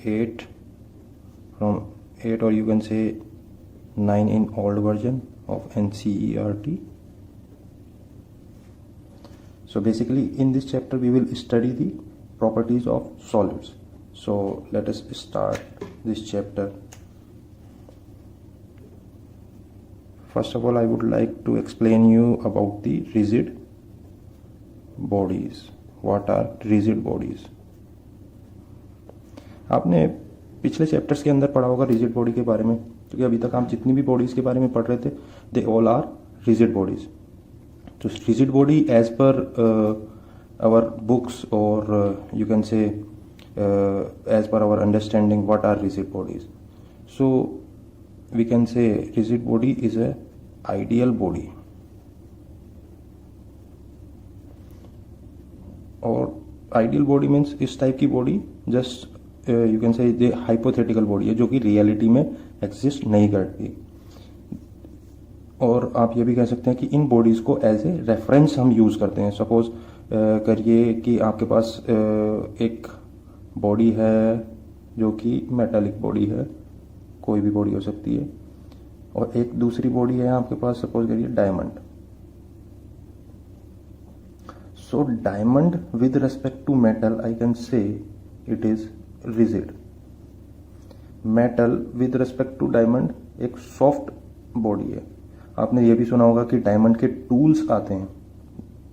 8 from 8, or you can say 9 in old version of NCERT. So basically in this chapter we will study the properties of solids. So let us start this chapter. First of all, I would like to explain you about the rigid bodies. What are rigid bodies? आपने पिछले chapters के अंदर पढ़ा होगा rigid body के बारे में, क्योंकि अभी तक आप जितनी भी बॉडीज के बारे में पढ़ रहे थे they all are rigid bodies. तो rigid body as per our books और you can say as per our understanding what are rigid bodies. So we can say rigid body is a ideal body. और ideal body means इस type की body just you can say hypothetical body है जो कि reality में exist नहीं करती. और आप ये भी कह सकते हैं कि इन बॉडीज को एज ए रेफरेंस हम यूज करते हैं. सपोज करिए कि आपके पास एक बॉडी है जो कि मेटालिक बॉडी है, कोई भी बॉडी हो सकती है, और एक दूसरी बॉडी है आपके पास, सपोज करिए diamond. So diamond with respect to metal I can say it is rigid. Metal with respect to diamond एक सॉफ्ट बॉडी है. आपने ये भी सुना होगा कि डायमंड के टूल्स आते हैं.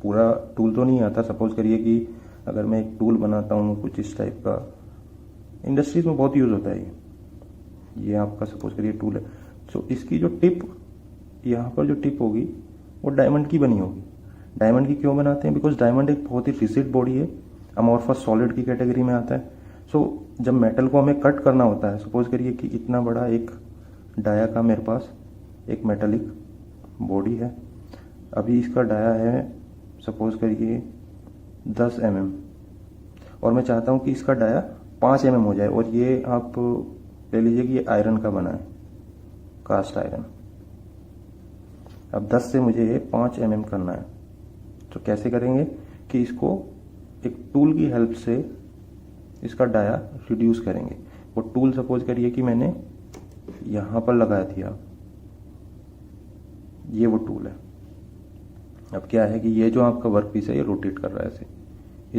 पूरा टूल तो नहीं आता. सपोज करिए कि अगर मैं एक टूल बनाता हूँ कुछ इस टाइप का, इंडस्ट्रीज में बहुत यूज होता है ये आपका सपोज करिए टूल है. सो इसकी जो टिप, यहाँ पर जो टिप होगी वो डायमंड की बनी होगी. डायमंड की क्यों बनाते हैं? बिकॉज डायमंड एक बहुत ही रिजिड बॉडी है, अमॉर्फस सॉलिड की कैटेगरी में आता है. सो जब मेटल को हमें कट करना होता है, सपोज करिए कि इतना बड़ा एक डाया का मेरे पास एक मेटालिक बॉडी है. अभी इसका डाया है सपोज करिए 10 mm, और मैं चाहता हूं कि इसका डाया 5 mm हो जाए. और ये आप ले लीजिए कि ये आयरन का बना है, कास्ट आयरन. अब 10 से मुझे ये 5 mm करना है. तो कैसे करेंगे कि इसको एक टूल की हेल्प से इसका डाया रिड्यूस करेंगे. वो टूल सपोज करिए कि मैंने यहां पर लगाया था, ये वो टूल है. अब क्या है कि ये जो आपका वर्क पीस है ये रोटेट कर रहा है ऐसे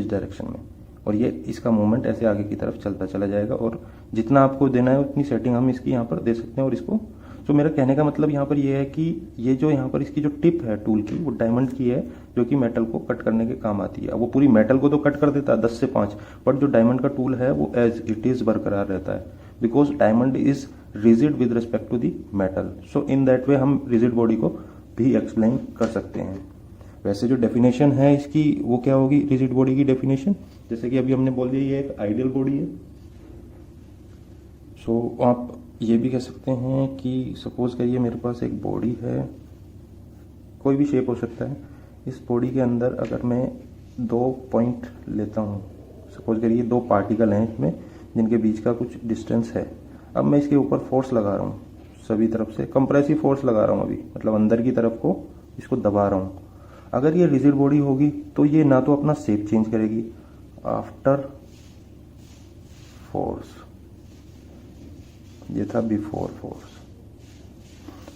इस डायरेक्शन में, और ये इसका मूवमेंट ऐसे आगे की तरफ चलता चला जाएगा. और जितना आपको देना है उतनी सेटिंग हम इसकी यहाँ पर दे सकते हैं. और इसको तो मेरा कहने का मतलब यहाँ पर ये है कि ये जो यहाँ पर इसकी जो टिप है टूल की वो डायमंड की है, जो कि मेटल को कट करने के काम आती है. अब वो पूरी मेटल को तो कट कर देता है 10 से 5, बट जो डायमंड का टूल है वो एज इट इज बरकरार रहता है, because diamond is rigid with respect to the metal. So in that way हम रिजिड बॉडी को भी एक्सप्लेन कर सकते हैं. वैसे जो डेफिनेशन है इसकी वो क्या होगी रिजिड बॉडी की डेफिनेशन? जैसे कि अभी हमने बोल दिया ये एक आइडियल बॉडी है. सो आप ये भी कह सकते हैं कि सपोज करिए मेरे पास एक बॉडी है, कोई भी शेप हो सकता है. इस बॉडी के अंदर अगर मैं 2 पॉइंट लेता हूँ, सपोज करिए 2 पार्टिकल हैं इसमें जिनके बीच का कुछ डिस्टेंस है. अब मैं इसके ऊपर फोर्स लगा रहा हूँ, सभी तरफ से कंप्रेसिव फोर्स लगा रहा हूँ अभी, मतलब अंदर की तरफ को इसको दबा रहा हूँ. अगर ये रिजिड बॉडी होगी तो ये ना तो अपना शेप चेंज करेगी आफ्टर फोर्स, ये था बिफोर फोर्स.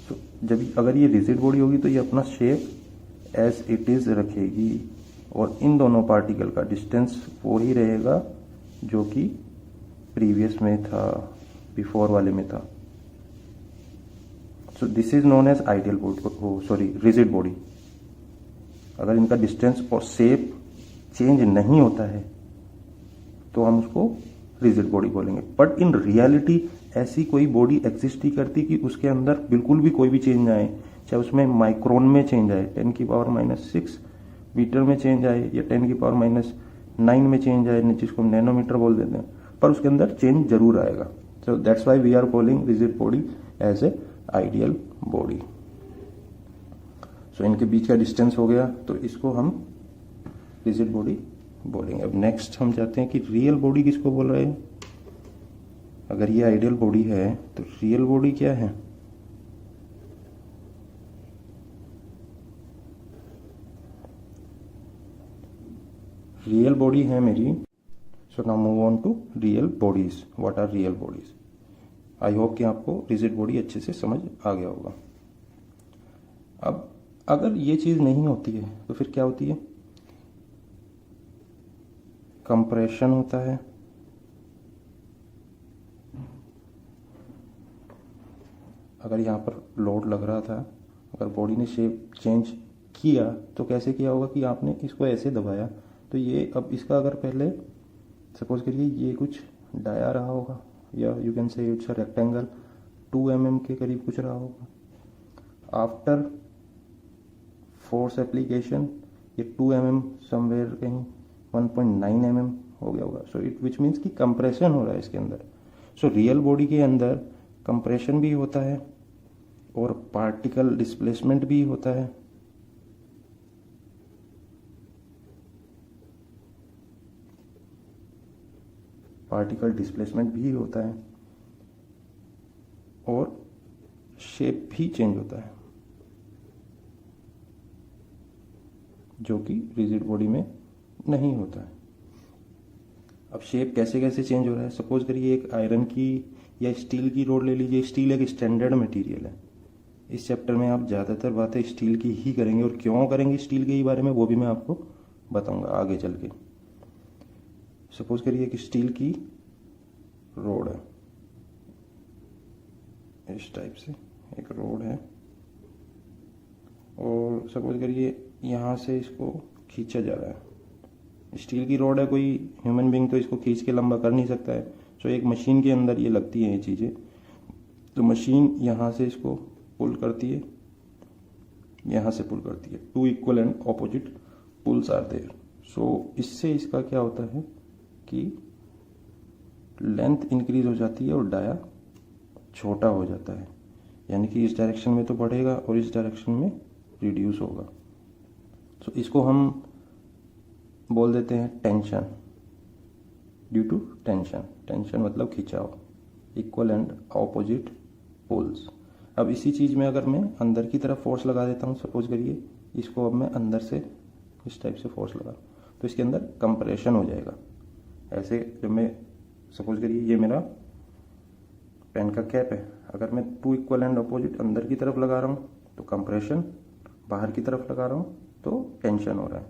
तो जब अगर ये रिजिड बॉडी होगी तो ये अपना शेप एज इट इज रखेगी, और इन दोनों पार्टिकल का डिस्टेंस वो ही रहेगा जो कि प्रीवियस में था, बिफोर वाले में था. So this is known as ideal body, sorry rigid body. अगर इनका डिस्टेंस और शेप चेंज नहीं होता है तो हम उसको रिजिड बॉडी बोलेंगे. बट इन रियलिटी ऐसी कोई बॉडी एग्जिस्ट ही करती कि उसके अंदर बिल्कुल भी कोई भी चेंज ना आए, चाहे उसमें माइक्रोन में चेंज आए, 10⁻⁻⁶ मीटर में चेंज आए, या 10⁻⁹ में चेंज आए, जिसको हम नैनोमीटर बोल देते हैं, पर उसके अंदर चेंज जरूर आएगा. So that's why we are calling rigid body as a ideal body. So इनके बीच का डिस्टेंस हो गया तो इसको हम रिजिड बॉडी बोलेंगे. अब नेक्स्ट हम जाते हैं कि रियल बॉडी किसको बोल रहे हैं. अगर ये आइडियल बॉडी है तो रियल बॉडी क्या है? रियल बॉडी है मेरी so now move on to real bodies. What are real bodies? I hope कि आपको रिजिड बॉडी अच्छे से समझ आ गया होगा. अब अगर ये चीज़ नहीं होती है तो फिर क्या होती है? कंप्रेशन होता है, अगर यहाँ पर लोड लग रहा था, अगर बॉडी ने शेप चेंज किया तो कैसे किया होगा कि आपने इसको ऐसे दबाया, तो ये अब इसका अगर पहले सपोज करिए ये कुछ डाया रहा होगा, या यू कैन से इट्स अ रेक्टेंगल 2 mm के करीब कुछ रहा होगा. आफ्टर फोर्स एप्लीकेशन ये 2 mm समवेयर कहीं 1.9 mm हो गया होगा. सो इट विच मीन्स कि कंप्रेशन हो रहा है इसके अंदर. सो रियल बॉडी के अंदर कंप्रेशन भी होता है और पार्टिकल डिस्प्लेसमेंट भी होता है. पार्टिकल डिस्प्लेसमेंट भी होता है और शेप भी चेंज होता है, जो कि रिजिड बॉडी में नहीं होता है. अब शेप कैसे कैसे चेंज हो रहा है? सपोज करिए एक आयरन की या स्टील की रोड ले लीजिए. स्टील एक स्टैंडर्ड मटेरियल है. इस चैप्टर में आप ज़्यादातर बातें स्टील की ही करेंगे, और क्यों करेंगे स्टील के ही बारे में वो भी मैं आपको बताऊंगा आगे चल के. सपोज करिए कि स्टील की रोड है, इस टाइप से एक रोड है, और सपोज करिए यहाँ से इसको खींचा जा रहा है. स्टील की रोड है, कोई ह्यूमन बीइंग तो इसको खींच के लंबा कर नहीं सकता है. सो एक मशीन के अंदर ये लगती है ये चीज़ें. तो मशीन यहाँ से इसको पुल करती है, यहाँ से पुल करती है. 2 equal and opposite pulls are there. So इससे इसका क्या होता है कि लेंथ इंक्रीज हो जाती है और डाया छोटा हो जाता है. यानी कि इस डायरेक्शन में तो बढ़ेगा और इस डायरेक्शन में रिड्यूस होगा. सो इसको हम बोल देते हैं tension, due to tension. Tension मतलब खिंचाव. Equal and opposite poles. अब इसी चीज़ में अगर मैं अंदर की तरफ फोर्स लगा देता हूँ, सपोज करिए इसको अब मैं अंदर से इस टाइप से फोर्स लगा, तो इसके अंदर कंप्रेशन हो जाएगा. ऐसे जब मैं सपोज करिए ये मेरा पेन का कैप है, अगर मैं 2 इक्वल एंड अपोजिट अंदर की तरफ लगा रहा हूँ तो कंप्रेशन, बाहर की तरफ लगा रहा हूँ तो टेंशन हो रहा है.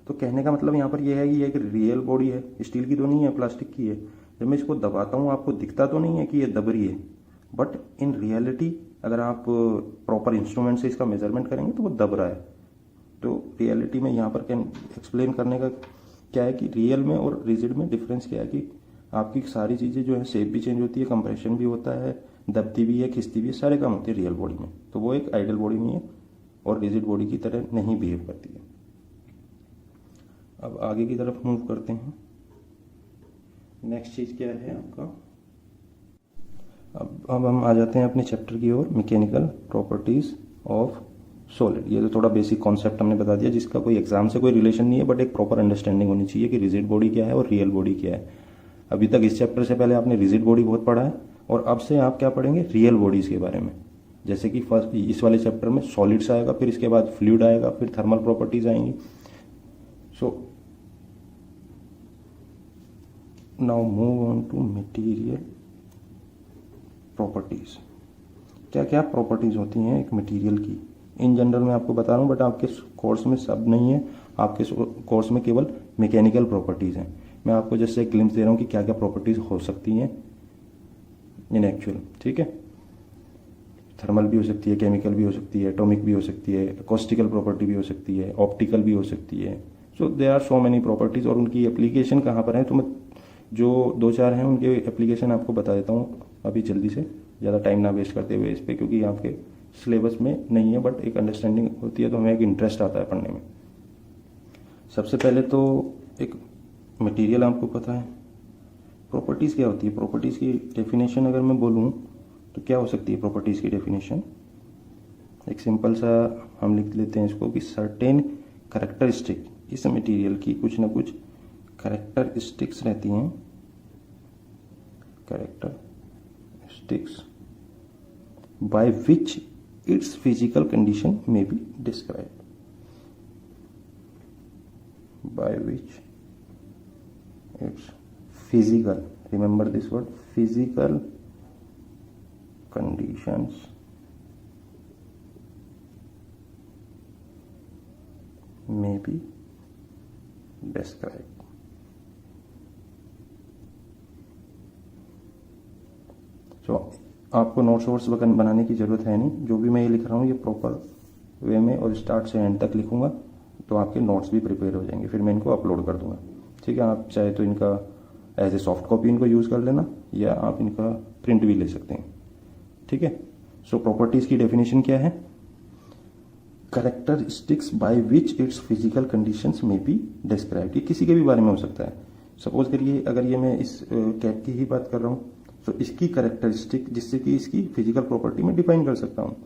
तो कहने का मतलब यहाँ पर यह है कि ये एक रियल बॉडी है, स्टील की तो नहीं है, प्लास्टिक की है. जब मैं इसको दबाता हूँ आपको दिखता तो नहीं है कि ये दब रही है, बट इन रियलिटी अगर आप प्रॉपर इंस्ट्रूमेंट से इसका मेजरमेंट करेंगे तो वो दब रहा है. तो रियलिटी में यहाँ पर कैन एक्सप्लेन करने का क्या है कि रियल में और रिजिड में डिफरेंस क्या है कि आपकी सारी चीज़ें जो है शेप भी चेंज होती है, कंप्रेशन भी होता है, दबती भी है, खिंचती भी है, सारे काम होते हैं रियल बॉडी में. तो वो एक आइडियल बॉडी में है और रिजिड बॉडी की तरह नहीं बिहेव करती है. अब आगे की तरफ मूव करते हैं. नेक्स्ट चीज़ क्या है आपका? अब हम आ जाते हैं अपने चैप्टर की ओर, मैकेनिकल प्रॉपर्टीज ऑफ सॉलिड. ये तो थोड़ा बेसिक कॉन्सेप्ट हमने बता दिया जिसका कोई एग्जाम से कोई रिलेशन नहीं है, बट एक प्रॉपर अंडरस्टैंडिंग होनी चाहिए कि रिजिड बॉडी क्या है और रियल बॉडी क्या है. अभी तक इस चैप्टर से पहले आपने रिजिड बॉडी बहुत पढ़ा है, और अब से आप क्या पढ़ेंगे? रियल बॉडीज के बारे में. जैसे कि फर्स्ट इस वाले चैप्टर में सॉलिड्स आएगा, फिर इसके बाद फ्लूइड आएगा, फिर थर्मल प्रॉपर्टीज आएंगी. So now move on to material properties. क्या क्या प्रॉपर्टीज होती हैं एक मटेरियल की? इन जनरल मैं आपको बता रहा हूँ, बट आपके कोर्स में सब नहीं है. आपके कोर्स में केवल मैकेनिकल प्रॉपर्टीज हैं. मैं आपको जैसे एक ग्लिम्स दे रहा हूँ कि क्या क्या प्रॉपर्टीज हो सकती हैं इन एक्चुअल. ठीक है, थर्मल भी हो सकती है, केमिकल भी हो सकती है, एटॉमिक भी हो सकती है, एकॉस्टिकल प्रॉपर्टी भी हो सकती है, ऑप्टिकल भी हो सकती है. So there are so many properties. और उनकी एप्लीकेशन कहाँ पर है तो मैं जो 2-4 हैं उनके एप्लीकेशन आपको बता देता हूँ अभी जल्दी से, ज़्यादा टाइम ना वेस्ट करते हुए इस पर, क्योंकि आपके सिलेबस में नहीं है, बट एक अंडरस्टैंडिंग होती है तो हमें एक इंटरेस्ट आता है पढ़ने में. सबसे पहले तो एक मटेरियल आपको पता है. प्रॉपर्टीज़ क्या होती है? प्रॉपर्टीज़ की डेफिनेशन अगर मैं बोलूँ तो क्या हो सकती है प्रॉपर्टीज़ की डेफिनेशन? एक सिंपल सा हम लिख लेते हैं इसको कि सर्टेन कैरेक्टरिस्टिक, इस मटेरियल की कुछ ना कुछ कैरेक्टरिस्टिक्स रहती हैं. Characteristics by which its physical condition में be describe. by which its physical, remember this word, physical conditions may be described. आपको नोट्स वोट्स बनाने की ज़रूरत है नहीं, जो भी मैं ये लिख रहा हूँ ये प्रॉपर वे में और स्टार्ट से एंड तक लिखूंगा, तो आपके नोट्स भी प्रिपेयर हो जाएंगे, फिर मैं इनको अपलोड कर दूंगा। ठीक है, आप चाहे तो इनका एज ए सॉफ्ट कॉपी इनको यूज़ कर लेना, या आप इनका प्रिंट भी ले सकते हैं। ठीक है, सो प्रॉपर्टीज़ की डेफिनेशन क्या है? Characteristics by which its physical conditions में बी डिस्क्राइब्ड। ये किसी के भी बारे में हो सकता है। सपोज करिए अगर ये मैं इस कैप की ही बात कर रहा हूँ, तो इसकी कैरेक्टरिस्टिक जिससे कि इसकी फिजिकल प्रॉपर्टी में डिफाइन कर सकता हूँ।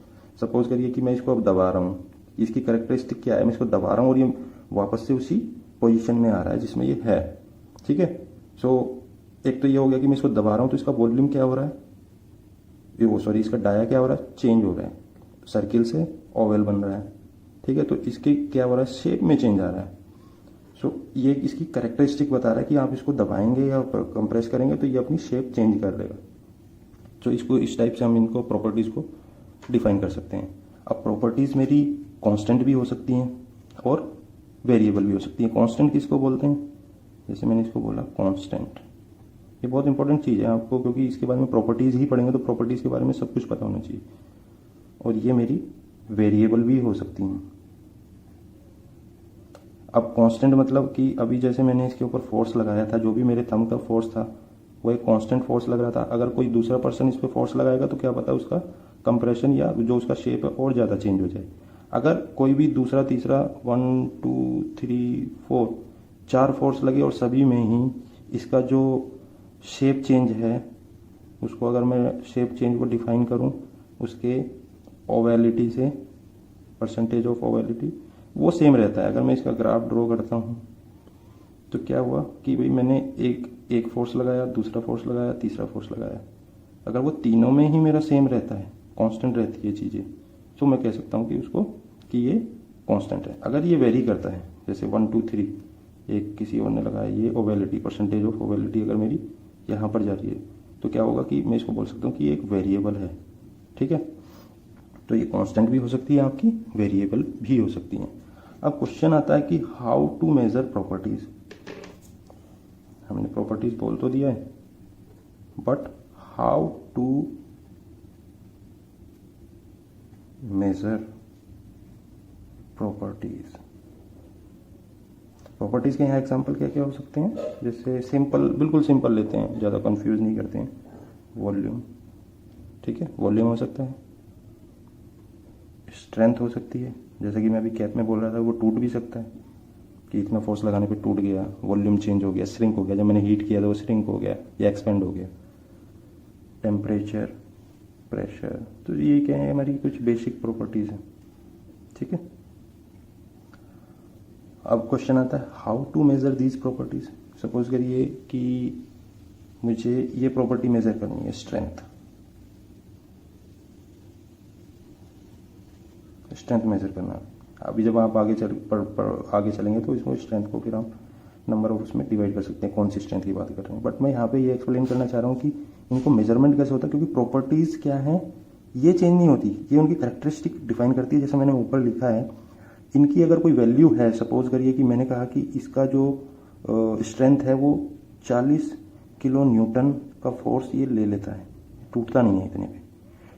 सपोज करिए कि मैं इसको अब दबा रहा हूँ, इसकी कैरेक्टरिस्टिक क्या है? मैं इसको दबा रहा हूँ और ये वापस से उसी पोजीशन में आ रहा है जिसमें ये है। ठीक है, सो एक तो ये हो गया कि मैं इसको दबा रहा हूँ तो इसका वॉल्यूम क्या हो रहा है, इसका डाया क्या हो रहा है, चेंज हो रहा है, सर्किल से ओवल बन रहा है। ठीक है, तो इसके क्या हो रहा है, शेप में चेंज आ रहा है। सो ये इसकी कैरेक्टरिस्टिक बता रहा है कि आप इसको दबाएंगे या कंप्रेस करेंगे तो ये अपनी शेप चेंज कर लेगा। तो इसको इस टाइप से हम इनको प्रॉपर्टीज को डिफाइन कर सकते हैं। अब प्रॉपर्टीज मेरी कांस्टेंट भी हो सकती हैं और वेरिएबल भी हो सकती हैं। कांस्टेंट किसको बोलते हैं? जैसे मैंने इसको बोला कांस्टेंट, ये बहुत इंपॉर्टेंट चीज़ है आपको, क्योंकि इसके बारे में प्रॉपर्टीज ही पढ़ेंगे तो प्रॉपर्टीज के बारे में सब कुछ पता होना चाहिए। और ये मेरी वेरिएबल भी हो सकती हैं। अब कांस्टेंट मतलब कि अभी जैसे मैंने इसके ऊपर फोर्स लगाया था, जो भी मेरे थंब का फोर्स था वो एक कांस्टेंट फोर्स लग रहा था। अगर कोई दूसरा पर्सन इस पर फोर्स लगाएगा तो क्या पता उसका कंप्रेशन या जो उसका शेप है और ज़्यादा चेंज हो जाए। अगर कोई भी दूसरा तीसरा 1 2 3 4 4 फोर्स लगे और सभी में ही इसका जो शेप चेंज है, उसको अगर मैं शेप चेंज को डिफाइन करूं उसके ओवेलिटी से, परसेंटेज ऑफ ओवेलिटी, वो सेम रहता है। अगर मैं इसका ग्राफ ड्रॉ करता हूं तो क्या हुआ कि भाई मैंने एक फोर्स लगाया, दूसरा फोर्स लगाया, तीसरा फोर्स लगाया, अगर वो तीनों में ही मेरा सेम रहता है, कांस्टेंट रहती है चीज़ें, तो मैं कह सकता हूँ कि उसको कि ये कांस्टेंट है। अगर ये वेरी करता है, जैसे 1 2 3 एक किसी और ने लगाया, ये ओवेलिटी, परसेंटेज ऑफ ओवेलिटी अगर मेरी यहाँ पर जा रही है, तो क्या होगा कि मैं इसको बोल सकता हूँ कि ये एक वेरिएबल है। ठीक है, तो ये कांस्टेंट भी हो सकती है आपकी, वेरिएबल भी हो सकती है। अब क्वेश्चन आता है कि हाउ टू मेजर प्रॉपर्टीज। हमने प्रॉपर्टीज बोल तो दिया है, but how to measure properties. Properties के यहाँ एग्जांपल क्या क्या हो सकते हैं? जैसे सिंपल, बिल्कुल सिंपल लेते हैं, ज़्यादा कंफ्यूज नहीं करते हैं। वॉल्यूम, ठीक है, वॉल्यूम हो सकता है। स्ट्रेंथ हो सकती है, जैसे कि मैं अभी कैप में बोल रहा था, वो टूट भी सकता है कि इतना फोर्स लगाने पे टूट गया, वॉल्यूम चेंज हो गया, श्रिंक हो गया, जब मैंने हीट किया तो वो श्रिंक हो गया या एक्सपेंड हो गया। टेम्परेचर, प्रेशर, तो ये क्या है, हमारी कुछ बेसिक प्रॉपर्टीज हैं। ठीक है, अब क्वेश्चन आता है how to measure these properties. Suppose करिए कि मुझे ये प्रॉपर्टी मेजर करनी है, स्ट्रेंथ मेजर करना। अभी जब आप आगे आगे चलेंगे तो इसमें स्ट्रेंथ को फिर आप नंबर ऑफ उसमें डिवाइड कर सकते हैं, कौन सी स्ट्रेंथ की बात कर रहे हैं। बट मैं यहाँ पे ये एक्सप्लेन करना चाह रहा हूँ कि इनको मेजरमेंट कैसे होता है, क्योंकि प्रॉपर्टीज क्या है, ये चेंज नहीं होती, ये उनकी कैरेक्टरिस्टिक डिफाइन करती है। जैसे मैंने ऊपर लिखा है, इनकी अगर कोई वैल्यू है, सपोज करिए कि मैंने कहा कि इसका जो स्ट्रेंथ है वो 40 किलो न्यूटन का फोर्स ये ले लेता है, टूटता नहीं है इतने पे।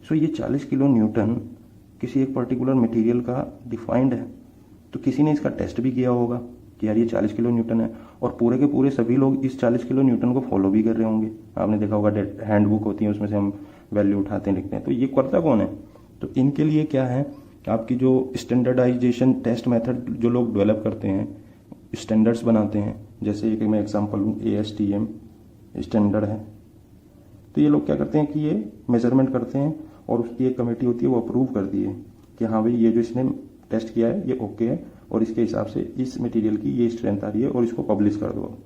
सो ये 40 किलो न्यूटन किसी एक पर्टिकुलर मटेरियल का डिफाइंड है, तो किसी ने इसका टेस्ट भी किया होगा कि यार ये 40 किलो न्यूटन है, और पूरे के पूरे सभी लोग इस 40 किलो न्यूटन को फॉलो भी कर रहे होंगे। आपने देखा होगा हैंडबुक होती है, उसमें से हम वैल्यू उठाते हैं, लिखते हैं, तो ये करता कौन है? तो इनके लिए क्या है, आपकी जो स्टैंडर्डाइजेशन टेस्ट मेथड जो लोग डेवलप करते हैं, स्टैंडर्ड्स बनाते हैं, जैसे एक मैं एग्जांपल हूँ, ASTM स्टैंडर्ड है, तो ये लोग क्या करते हैं कि ये मेजरमेंट करते हैं और उसकी एक कमेटी होती है, वो अप्रूव करती है कि हाँ भाई ये जो इसने टेस्ट किया है ये ओके है, और इसके हिसाब से इस मटेरियल की ये स्ट्रेंथ आ रही है, और इसको पब्लिश कर दो,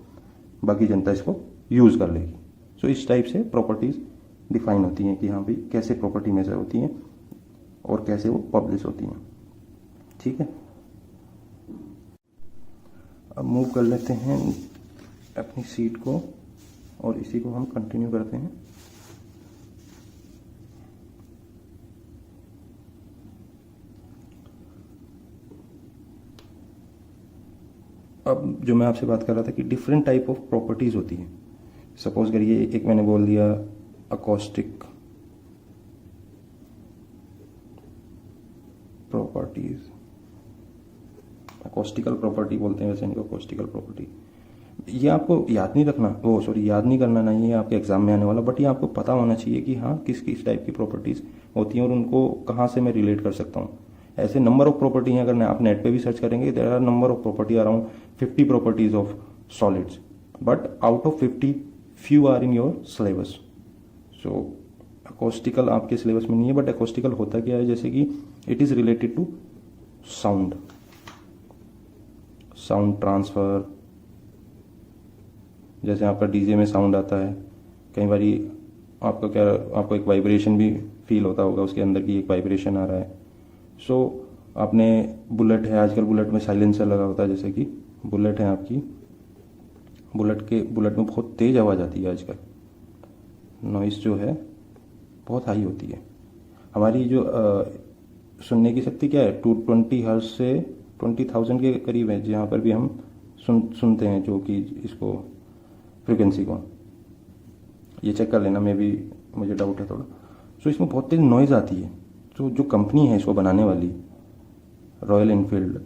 बाकी जनता इसको यूज कर लेगी। सो इस टाइप से प्रॉपर्टीज डिफाइन होती हैं कि हाँ भाई कैसे प्रॉपर्टी मेजर होती हैं और कैसे वो पब्लिश होती हैं। ठीक है, अब मूव कर लेते हैं अपनी सीट को और इसी को हम कंटिन्यू करते हैं। अब जो मैं आपसे बात कर रहा था कि डिफरेंट टाइप ऑफ प्रॉपर्टीज होती हैं। सपोज करिए एक मैंने बोल दिया अकॉस्टिक प्रॉपर्टीज, अकॉस्टिकल प्रॉपर्टी बोलते हैं वैसे इनको, अकॉस्टिकल प्रॉपर्टी। ये आपको याद नहीं रखना, याद नहीं करना नहीं है आपके एग्जाम में आने वाला, बट ये आपको पता होना चाहिए कि हाँ किस किस टाइप की प्रॉपर्टीज होती हैं और उनको कहाँ से मैं रिलेट कर सकता हूँ। ऐसे नंबर ऑफ प्रॉपर्टी हैं, अगर आप नेट पे भी सर्च करेंगे there are number of property, around 50 properties of solids, but out of 50 few are in your syllabus. So acoustical आपके सिलेबस में नहीं है, बट अकोस्टिकल होता क्या है, जैसे कि it is related to sound, sound transfer. जैसे आपका डीजे में साउंड आता है, कई बार आपको एक वाइब्रेशन भी फील होता होगा, उसके अंदर की एक वाइब्रेशन आ रहा है। सो आपने बुलेट है, आजकल बुलेट में साइलेंसर लगा होता है, जैसे कि बुलेट है आपकी, बुलेट में बहुत तेज आवाज़ आती है आजकल, नॉइस जो है बहुत हाई होती है। हमारी जो सुनने की शक्ति क्या है, 220 हर्ट्ज से 20,000 के करीब है, जहाँ पर भी हम सुनते हैं, जो कि इसको फ्रिक्वेंसी को ये चेक कर लेना, मुझे डाउट है थोड़ा। सो इसमें बहुत तेज नॉइज़ आती है। तो जो कंपनी है इसको बनाने वाली, रॉयल एनफील्ड,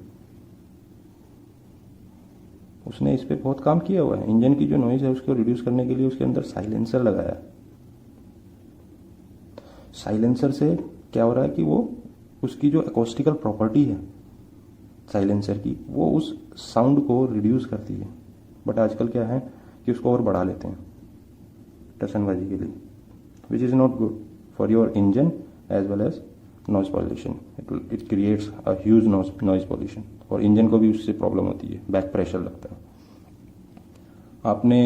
उसने इस पर बहुत काम किया हुआ है। इंजन की जो नॉइज़ है उसको रिड्यूस करने के लिए उसके अंदर साइलेंसर लगाया। साइलेंसर से क्या हो रहा है कि वो उसकी जो अकोस्टिकल प्रॉपर्टी है साइलेंसर की, वो उस साउंड को रिड्यूस करती है। बट आजकल क्या है कि उसको और बढ़ा लेते हैं टसनबाजी के लिए, which is not good for your engine as well as noise pollution. It creates a huge noise pollution, और इंजन को भी उससे प्रॉब्लम होती है, बैक प्रेशर लगता है। आपने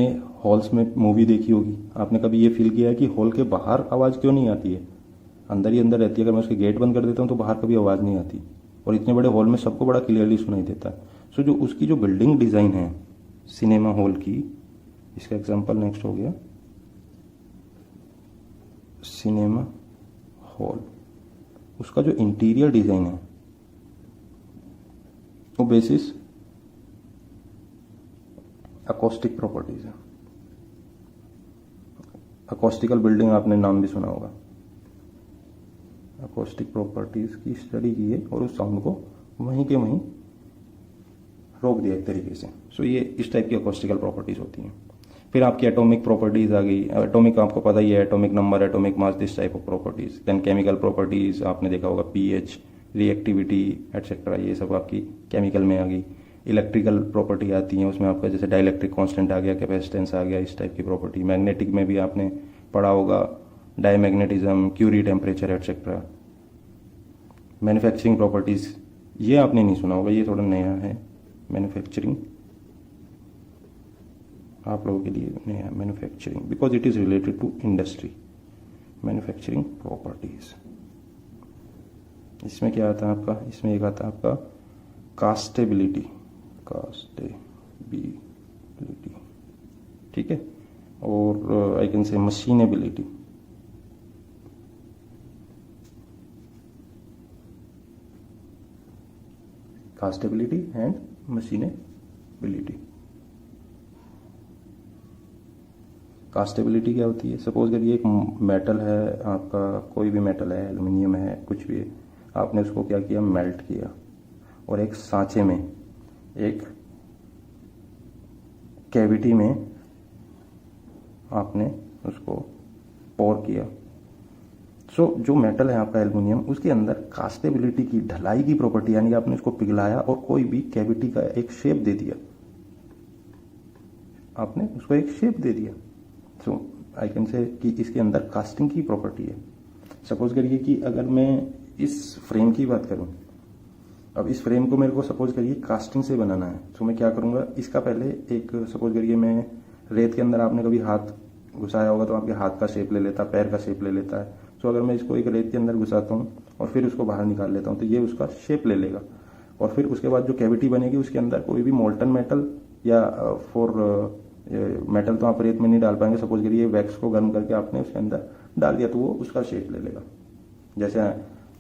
हॉल्स में मूवी देखी होगी, आपने कभी ये फील किया है कि हॉल के बाहर आवाज़ क्यों नहीं आती है, अंदर ही अंदर रहती है। अगर मैं उसके गेट बंद कर देता हूँ तो बाहर कभी आवाज़ नहीं आती, और इतने बड़े हॉल में सबको बड़ा क्लियरली सुनाई देता है। सो जो उसकी जो बिल्डिंग डिज़ाइन है सिनेमा हॉल की, इसका एग्जांपल नेक्स्ट हो गया सिनेमा हॉल, उसका जो इंटीरियर डिज़ाइन है वो बेसिस अकोस्टिक प्रॉपर्टीज है। अकोस्टिकल बिल्डिंग आपने नाम भी सुना होगा, अकोस्टिक प्रॉपर्टीज की स्टडी की है और उस साउंड को वहीं के वहीं रोक दिया एक तरीके से। सो ये इस टाइप की अकोस्टिकल प्रॉपर्टीज होती हैं। फिर आपकी एटॉमिक प्रॉपर्टीज आ गई। एटॉमिक आपको पता ही है, atomic number, atomic mass, this type of properties. Then chemical properties आपने देखा होगा, पीएच, रिएक्टिविटी एटसेट्रा, ये सब आपकी केमिकल में आ गई। इलेक्ट्रिकल प्रॉपर्टी आती है, उसमें आपका जैसे डाइलेक्ट्रिक कांस्टेंट आ गया, कैपेसिटेंस आ गया, इस टाइप की प्रॉपर्टी। मैग्नेटिक में भी आपने पढ़ा होगा, diamagnetism, Curie, temperature etcetera. Manufacturing properties ये आपने नहीं सुना होगा, ये थोड़ा नया है। मैन्युफैक्चरिंग आप लोगों के लिए नया है, manufacturing, because it is related to industry. Manufacturing properties, इसमें क्या आता है आपका, इसमें एक आता है आपका कास्टेबिलिटी, ठीक है, और I can say machinability. Castability and machinability. Castability क्या होती है, सपोज करिए एक मेटल है आपका, कोई भी मेटल है, एल्युमिनियम है, कुछ भी है, आपने उसको क्या किया, मेल्ट किया, और एक सांचे में, एक कैविटी में आपने उसको पोर किया। सो जो मेटल है आपका एल्युमिनियम, उसके अंदर कास्टेबिलिटी की, ढलाई की प्रॉपर्टी, यानी आपने उसको पिघलाया और कोई भी कैविटी का एक शेप दे दिया, आपने उसको एक शेप दे दिया। सो आई कैन से कि इसके अंदर कास्टिंग की प्रॉपर्टी है। सपोज करिए कि अगर मैं इस फ्रेम की बात करूं, अब इस फ्रेम को मेरे को सपोज करिए कास्टिंग से बनाना है, तो मैं क्या करूंगा, इसका पहले एक, सपोज करिए मैं रेत के अंदर, आपने कभी हाथ घुसाया होगा तो आपके हाथ का शेप ले लेता है, पैर का शेप ले लेता है। तो अगर मैं इसको एक रेत के अंदर घुसाता हूँ और फिर उसको बाहर निकाल लेता हूँ तो ये उसका शेप ले लेगा, और फिर उसके बाद जो कैविटी बनेगी उसके अंदर कोई भी मोल्टन मेटल या फॉर मेटल तो आप रेत में नहीं डाल पाएंगे, सपोज करिए वैक्स को गर्म करके आपने उसके अंदर डाल दिया तो वो उसका शेप ले लेगा जैसे,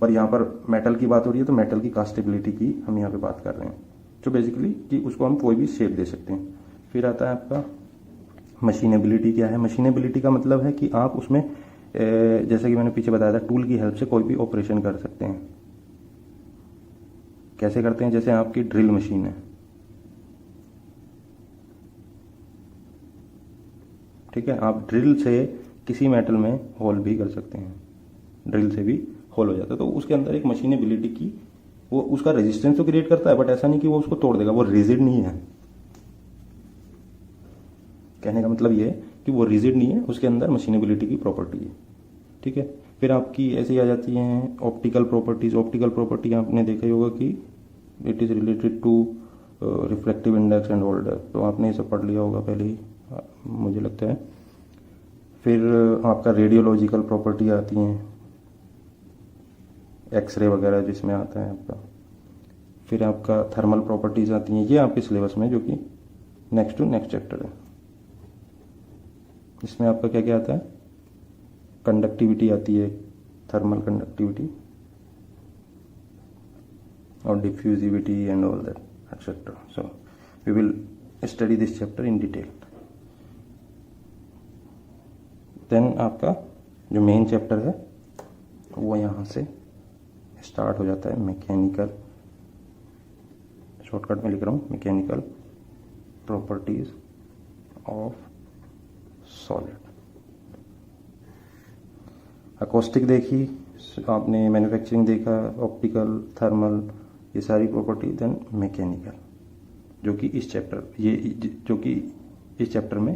पर यहाँ पर मेटल की बात हो रही है तो मेटल की कास्टेबिलिटी की हम यहाँ पे बात कर रहे हैं, तो बेसिकली कि उसको हम कोई भी शेप दे सकते हैं। फिर आता है आपका मशीनेबिलिटी। क्या है मशीनेबिलिटी का मतलब है कि आप उसमें जैसे कि मैंने पीछे बताया था, टूल की हेल्प से कोई भी ऑपरेशन कर सकते हैं। कैसे करते हैं, जैसे आपकी ड्रिल मशीन है, ठीक है, आप ड्रिल से किसी मेटल में होल भी कर सकते हैं, ड्रिल से भी होल हो जाता है। तो उसके अंदर एक मशीनेबिलिटी की, वो उसका रेजिस्टेंस तो क्रिएट करता है बट ऐसा नहीं कि वो उसको तोड़ देगा, वो रिजिड नहीं है। कहने का मतलब ये है कि वो रिजिड नहीं है, उसके अंदर मशीनेबिलिटी की प्रॉपर्टी है, ठीक है। फिर आपकी ऐसी आ जाती हैं ऑप्टिकल प्रॉपर्टीज। ऑप्टिकल प्रॉपर्टी आपने देखा ही होगा कि it is related to reflective index and all that, तो आपने ये सब पढ़ लिया होगा पहले ही मुझे लगता है। फिर आपका रेडियोलॉजिकल प्रॉपर्टी आती हैं, एक्सरे वगैरह जिसमें आता है आपका। फिर आपका थर्मल प्रॉपर्टीज आती हैं, ये आपके सिलेबस में जो कि नेक्स्ट टू नेक्स्ट चैप्टर है। इसमें आपका क्या क्या आता है, कंडक्टिविटी आती है, थर्मल कंडक्टिविटी और diffusivity and all that etcetera. So we will study this chapter in detail. Then आपका जो मेन चैप्टर है वो यहाँ से स्टार्ट हो जाता है, मैकेनिकल, शॉर्टकट में लिख रहा हूँ, mechanical properties of solid. Acoustic देखी आपने, मैन्युफैक्चरिंग देखा, ऑप्टिकल, थर्मल, ये सारी प्रॉपर्टी। देन मैकेनिकल जो कि इस चैप्टर में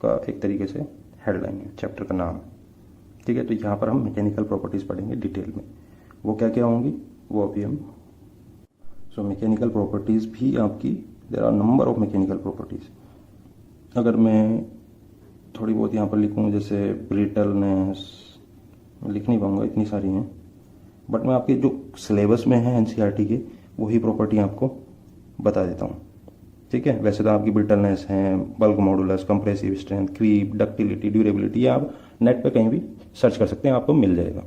का एक तरीके से हेडलाइन है, चैप्टर का नाम, ठीक है। तो यहाँ पर हम मैकेनिकल प्रॉपर्टीज पढ़ेंगे डिटेल में, वो क्या क्या होंगी वो अभी हम। सो मैकेनिकल प्रॉपर्टीज भी आपकी, there are number of mechanical properties. अगर मैं थोड़ी बहुत यहाँ पर लिखूँ, जैसे ब्रिटलनेस, लिख नहीं पाऊंगा, इतनी सारी हैं, बट मैं आपके जो सिलेबस में है एनसीईआरटी के वही प्रॉपर्टी आपको बता देता हूँ, ठीक है। वैसे तो आपकी ब्रिटलनेस है, bulk modulus, compressive strength, creep, ductility, durability, ये आप नेट पे कहीं भी सर्च कर सकते हैं, आपको मिल जाएगा।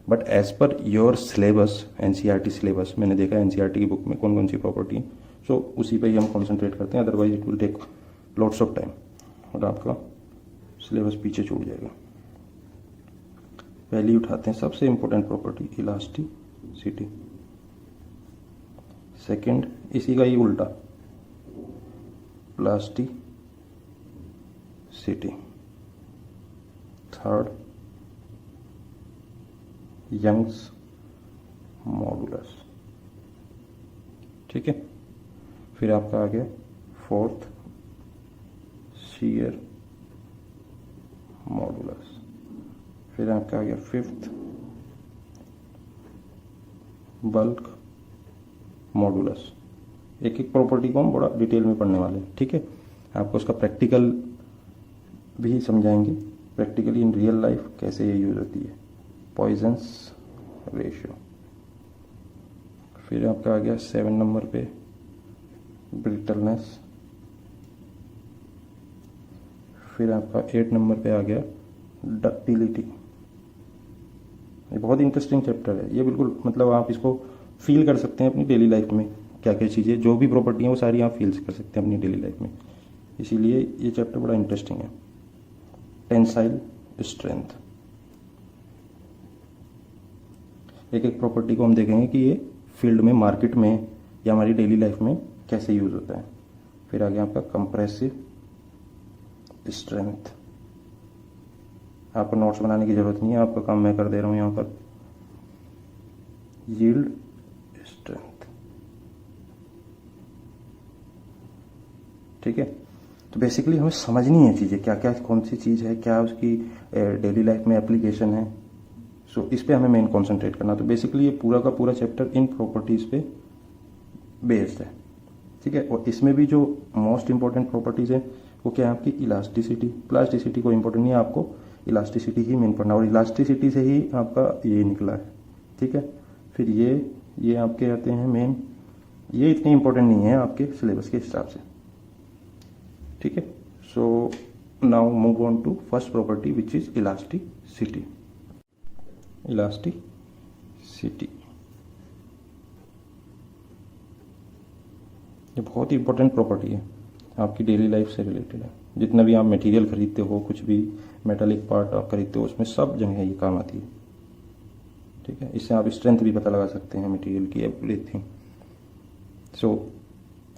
But as per your syllabus, NCERT syllabus, मैंने देखा एनसीईआरटी की बुक में कौन कौन सी प्रॉपर्टी, सो उसी पे ही हम कॉन्सेंट्रेट करते हैं, otherwise it will take lots of time और आपका सिलेबस पीछे छूट जाएगा। पहली उठाते हैं सबसे इंपॉर्टेंट प्रॉपर्टी, इलास्टिसिटी। सेकंड इसी का ही उल्टा, प्लास्टिसिटी। थर्ड यंग्स मॉडुलस, ठीक है। फिर आपका आ गया फोर्थ शियर मॉडुलस। फिर आपका आ गया फिफ्थ बल्क मॉडुलस। एक एक प्रॉपर्टी को हम बड़ा डिटेल में पढ़ने वाले हैं, ठीक है। आपको उसका प्रैक्टिकल भी समझाएंगे, प्रैक्टिकली इन रियल लाइफ कैसे ये यूज होती है। Poisson's ratio. फिर आपका आ गया 7 नंबर पे ब्रिटलनेस। फिर आपका 8 नंबर पे आ गया डक्टिलिटी। ये बहुत इंटरेस्टिंग चैप्टर है ये, बिल्कुल मतलब आप इसको फील कर सकते हैं अपनी डेली लाइफ में, क्या क्या चीज़ें, जो भी प्रॉपर्टी है वो सारी आप फील कर सकते हैं अपनी डेली लाइफ में, इसीलिए ये चैप्टर बड़ा इंटरेस्टिंग है। Tensile strength. एक एक प्रॉपर्टी को हम देखेंगे कि ये फील्ड में, मार्केट में या हमारी डेली लाइफ में कैसे यूज होता है। फिर आगे आपका कंप्रेसिव स्ट्रेंथ। आपको नोट्स बनाने की जरूरत नहीं है, आपका काम मैं कर दे रहा हूं यहां पर। यील्ड स्ट्रेंथ, ठीक है। तो बेसिकली हमें समझनी है चीजें, क्या क्या कौन सी चीज है, क्या उसकी डेली लाइफ में एप्लीकेशन है। सो इस पे हमें मेन कॉन्सेंट्रेट करना। तो बेसिकली ये पूरा का पूरा चैप्टर इन प्रॉपर्टीज पे बेस्ड है, ठीक है। और इसमें भी जो मोस्ट इंपॉर्टेंट प्रॉपर्टीज है वो क्या है आपकी, इलास्टिसिटी। प्लास्टिसिटी को इंपॉर्टेंट नहीं है, आपको इलास्टिसिटी ही मेन पढ़ना, और इलास्टिसिटी से ही आपका ये निकला है, ठीक है। फिर ये आपके आते हैं मेन, ये इतने इंपॉर्टेंट नहीं है आपके सिलेबस के हिसाब से, ठीक है। So now move on to first property, which is elasticity. Elasticity ये बहुत ही इंपॉर्टेंट प्रॉपर्टी है, आपकी डेली लाइफ से रिलेटेड है। जितना भी आप मटेरियल खरीदते हो, कुछ भी मेटालिक पार्ट आप खरीदते हो, उसमें सब जगह ये काम आती है। ठीक है, इससे आप स्ट्रेंथ भी पता लगा सकते हैं मटेरियल की, एवरीथिंग। सो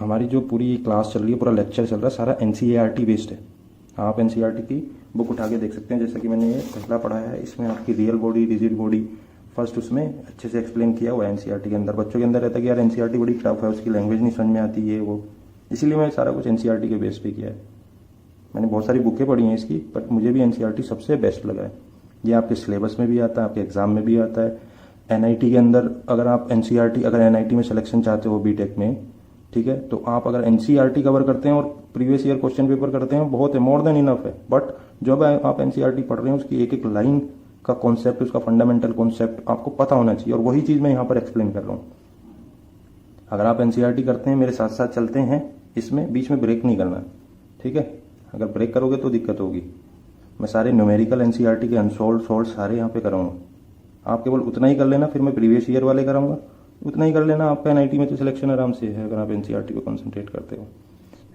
हमारी जो पूरी क्लास चल रही है, पूरा लेक्चर चल रहा है, सारा एनसीईआरटी बेस्ड है। आप एनसीईआरटी की बुक उठा के देख सकते हैं, जैसा कि मैंने ये पहला पढ़ा है। इसमें आपकी real body, rigid body first उसमें अच्छे से एक्सप्लेन किया हुआ है एनसीईआरटी के अंदर। बच्चों के अंदर रहता है कि यार एनसीईआरटी बड़ी टफ है, उसकी लैंग्वेज नहीं समझ में आती है वो, इसीलिए मैं सारा कुछ एनसीईआरटी के बेस पे किया है। मैंने बहुत सारी बुकें पढ़ी हैं इसकी, बट मुझे भी एनसीईआरटी सबसे बेस्ट लगा है। ये आपके सिलेबस में भी आता है, आपके एग्जाम में भी आता है। एनआईटी के अंदर अगर आप एनसीईआरटी, अगर एनआईटी में सिलेक्शन चाहते हो बीटेक में, ठीक है, तो आप अगर एनसीईआरटी कवर करते हैं और प्रीवियस ईयर क्वेश्चन पेपर करते हैं, बहुत है, मोर देन इनफ है। बट जब आप एनसीईआरटी पढ़ रहे हैं, उसकी एक एक लाइन का कॉन्सेप्ट, उसका फंडामेंटल कॉन्सेप्ट आपको पता होना चाहिए, और वही चीज मैं यहाँ पर एक्सप्लेन कर रहा हूँ। अगर आप एनसीईआरटी करते हैं, मेरे साथ साथ चलते हैं, इसमें बीच में ब्रेक नहीं करना, ठीक है। अगर ब्रेक करोगे तो दिक्कत होगी। मैं सारे न्यूमेरिकल एनसीईआरटी के अनसोल्व सोल्व सारे यहाँ पे कराऊंगा। आप केवल उतना ही कर लेना, फिर मैं प्रीवियस ईयर वाले कराऊंगा, उतना ही कर लेना, आपका एनआईटी में तो सिलेक्शन आराम से है, अगर आप एनसीईआरटी को कंसंट्रेट करते हो।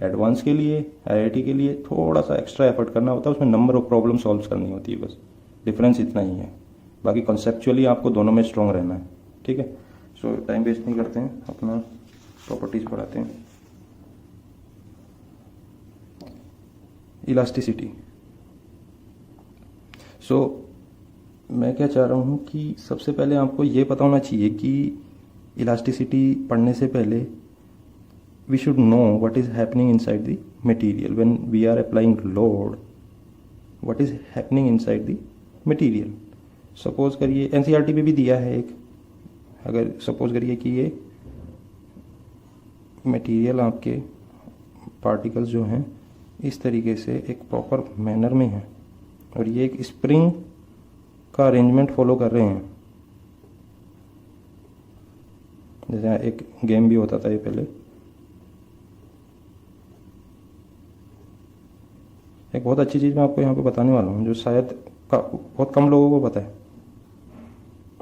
एडवांस के लिए, आईआईटी के लिए थोड़ा सा एक्स्ट्रा एफर्ट करना होता है, उसमें नंबर ऑफ प्रॉब्लम सॉल्व करनी होती है, बस डिफरेंस इतना ही है। बाकी कॉन्सेप्चुअली आपको दोनों में स्ट्रांग रहना है, ठीक है। सो टाइम वेस्ट नहीं करते हैं, अपना प्रॉपर्टीज पढ़ाते हैं। इलास्टिसिटी। सो मैं क्या चाह रहा हूं कि सबसे पहले आपको ये पता होना चाहिए कि इलास्टिसिटी पढ़ने से पहले we should know what is happening inside the material when we are applying load. What is happening inside the material. Suppose करिए, एनसीईआरटी में भी दिया है एक, अगर सपोज करिए कि ये मटेरियल आपके पार्टिकल्स जो हैं इस तरीके से एक प्रॉपर मैनर में है, और ये एक स्प्रिंग का अरेंजमेंट फॉलो कर रहे हैं। जैसे एक गेम भी होता था ये पहले, एक बहुत अच्छी चीज मैं आपको यहाँ पे बताने वाला हूँ, जो शायद बहुत कम लोगों को पता है।